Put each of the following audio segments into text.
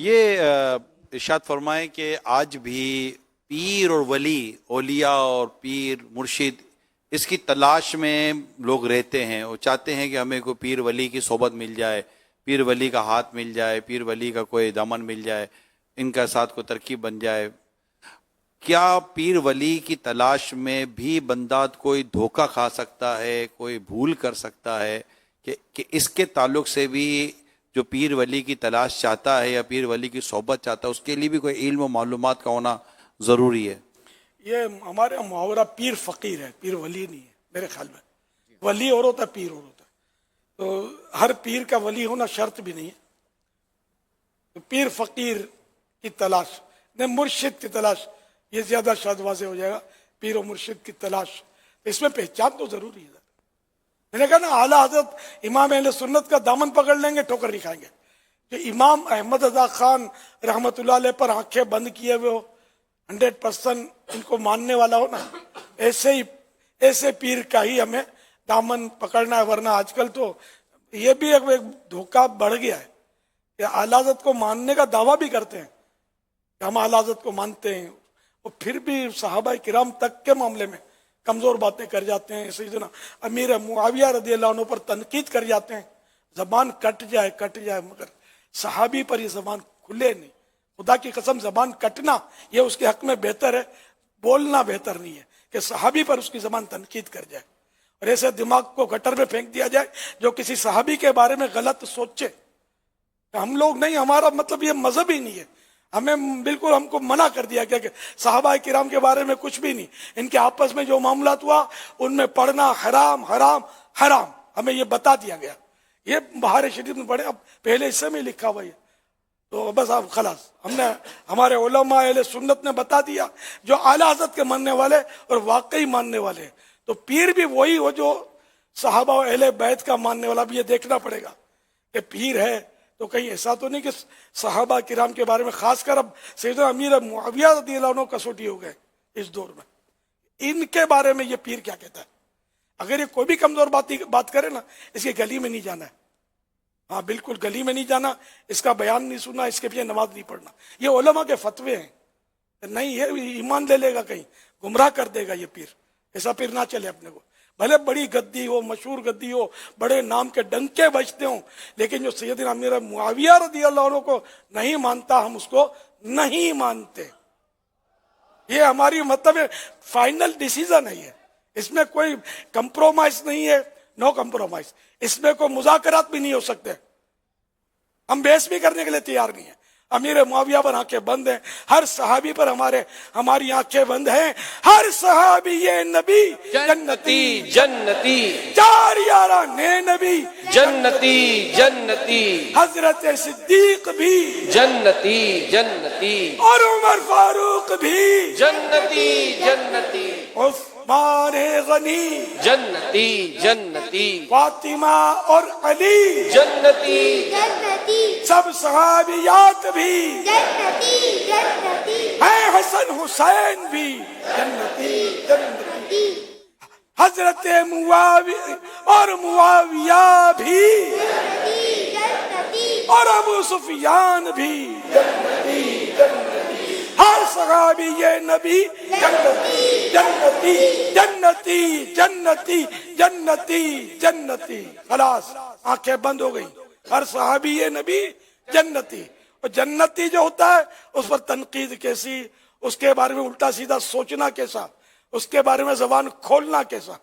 یہ ارشاد فرمائیں کہ آج بھی پیر اور ولی، اولیاء اور پیر مرشد، اس کی تلاش میں لوگ رہتے ہیں. وہ چاہتے ہیں کہ ہمیں کوئی پیر ولی کی صحبت مل جائے، پیر ولی کا ہاتھ مل جائے، پیر ولی کا کوئی دامن مل جائے، ان کا ساتھ کوئی ترکیب بن جائے. کیا پیر ولی کی تلاش میں بھی بندہ کوئی دھوکہ کھا سکتا ہے، کوئی بھول کر سکتا ہے کہ اس کے تعلق سے بھی جو پیر ولی کی تلاش چاہتا ہے یا پیر ولی کی صحبت چاہتا ہے اس کے لیے بھی کوئی علم و معلومات کا ہونا ضروری ہے؟ یہ ہمارے محاورہ پیر فقیر ہے، پیر ولی نہیں ہے میرے خیال میں. ولی اور ہوتا ہے، پیر اور ہوتا ہے. تو ہر پیر کا ولی ہونا شرط بھی نہیں ہے. تو پیر فقیر کی تلاش نے، مرشد کی تلاش، یہ زیادہ شاید واضح ہو جائے گا. پیر و مرشد کی تلاش، اس میں پہچان تو ضروری ہے. میں نے کہا نا، اعلیٰ حضرت امام اہل سنت کا دامن پکڑ لیں گے ٹھوکر نہیں کھائیں گے. کہ امام احمد رضا خان رحمۃ اللہ علیہ پر آنکھیں بند کیے ہوئے ہو، 100% ان کو ماننے والا ہو نا، ایسے پیر کا ہی ہمیں دامن پکڑنا ہے. ورنہ آج کل تو یہ بھی ایک دھوکہ بڑھ گیا ہے کہ اعلیٰ حضرت کو ماننے کا دعویٰ بھی کرتے ہیں کہ ہم اعلیٰ حضرت کو مانتے ہیں، اور پھر بھی صحابہ کرام تک کے معاملے میں کمزور باتیں کر جاتے ہیں. سیدنا امیر معاویہ رضی اللہ عنہ پر تنقید کر جاتے ہیں. زبان کٹ جائے مگر صحابی پر یہ زبان کھلے نہیں. خدا کی قسم، زبان کٹنا یہ اس کے حق میں بہتر ہے، بولنا بہتر نہیں ہے کہ صحابی پر اس کی زبان تنقید کر جائے اور ایسے دماغ کو گٹر میں پھینک دیا جائے جو کسی صحابی کے بارے میں غلط سوچے. ہم لوگ نہیں، ہمارا مطلب یہ مذہب ہی نہیں ہے. ہمیں بالکل ہم کو منع کر دیا گیا کہ صحابہ کرام کے بارے میں کچھ بھی نہیں. ان کے آپس میں جو معاملات ہوا ان میں پڑھنا حرام حرام حرام، ہمیں یہ بتا دیا گیا. یہ بہار شریف میں پڑھے، اب پہلے حصے میں لکھا ہوا ہے. تو بس اب خلاص ہم نے، ہمارے علماء اہل سنت نے بتا دیا جو اعلیٰ حضرت کے ماننے والے اور واقعی ماننے والے ہیں. تو پیر بھی وہی ہو جو صحابہ و اہل بیت کا ماننے والا. بھی یہ دیکھنا پڑے گا کہ پیر ہے تو کہیں ایسا تو نہیں کہ صحابہ کرام کے بارے میں، خاص کر اب سیدنا امیر معاویہ رضی اللہ عنہ کسوٹی ہو گئے اس دور میں. ان کے بارے میں یہ پیر کیا کہتا ہے؟ اگر یہ کوئی بھی کمزور بات کرے نا، اس کی گلی میں نہیں جانا ہے. ہاں بالکل گلی میں نہیں جانا، اس کا بیان نہیں سننا، اس کے پیچھے نماز نہیں پڑھنا. یہ علماء کے فتوے ہیں. نہیں، یہ ایمان لے لے گا، کہیں گمراہ کر دے گا یہ پیر. ایسا پیر نہ چلے اپنے کو. بھلے بڑی گدی ہو، مشہور گدی ہو، بڑے نام کے ڈنکے بجتے ہوں، لیکن جو سیدنا امیر معاویہ رضی اللہ عنہ کو نہیں مانتا، ہم اس کو نہیں مانتے. یہ ہماری مطلب فائنل ڈیسیزن ہے. یہ اس میں کوئی کمپرومائز نہیں ہے، نو کمپرومائز. اس میں کوئی مذاکرات بھی نہیں ہو سکتے. ہم بحث بھی کرنے کے لیے تیار نہیں ہیں. امیر معاویہ پر آنکھیں بند ہیں، ہر صحابی پر ہماری آنکھیں بند ہیں. ہر صحابی یہ نبی جنتی جنتی، چار یاران نبی جنتی جنتی، حضرت صدیق بھی جنتی جنتی، اور عمر فاروق بھی، جنتی جنتی، عثمان غنی، جنتی جنتی، فاطمہ اور علی، جنتی جنتی سب صحابیات بھی جنتی جنتی ہیں. حسن حسین بھی جنتی جنتی. حضرت معاویہ اور معاویہ بھی جنتی اور ابو سفیان بھی جنتی جنتی. ہر صحابی یہ نبی جنتی جنتی جنتی جنتی جنتی جنتی. خلاص آنکھیں بند ہو گئی. ہر صحابی یہ نبی جنتی. اور جنتی جو ہوتا ہے اس پر تنقید کیسی، اس کے بارے میں الٹا سیدھا سوچنا کیسا، اس کے بارے میں زبان کھولنا کیسا.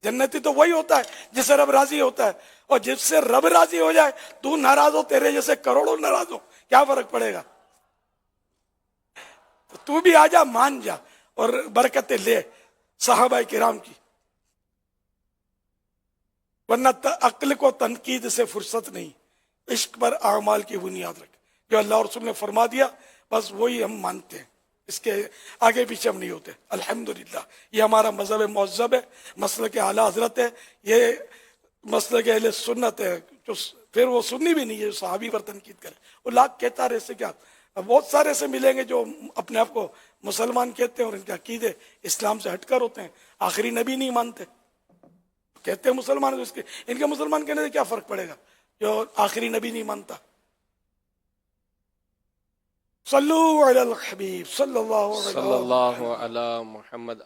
جنتی تو وہی ہوتا ہے جس سے رب راضی ہوتا ہے. اور جس سے رب راضی ہو جائے، تو ناراض ہو، تیرے جیسے کروڑوں ناراض ہو، کیا فرق پڑے گا؟ تو بھی آ جا، مان جا اور برکتیں لے صحابہ کرام کی. ورنہ عقل کو تنقید سے فرصت نہیں. عشق پر اعمال کی بنیاد رکھ. جو اللہ اور رسول نے فرما دیا بس وہی ہم مانتے ہیں، اس کے آگے پیچھے ہم نہیں ہوتے. الحمدللہ یہ ہمارا مذہب مہذب ہے، مسلک اعلیٰ حضرت ہے، یہ مسلک اہل سنت ہے. جو پھر وہ سنی بھی نہیں ہے جو صحابی پر تنقید کرے. وہ لاکھ کہتا رہے سے کیا. بہت سارے سے ملیں گے جو اپنے آپ کو مسلمان کہتے ہیں اور ان کے عقیدے اسلام سے ہٹ کر ہوتے ہیں، آخری نبی نہیں مانتے. کہتے ہیں مسلمان، اس کے ان کے مسلمان کہنے سے کیا فرق پڑے گا جو آخری نبی نہیں مانتا. صلو علی الحبیب صلی اللہ علیہ صلی اللہ علی محمد.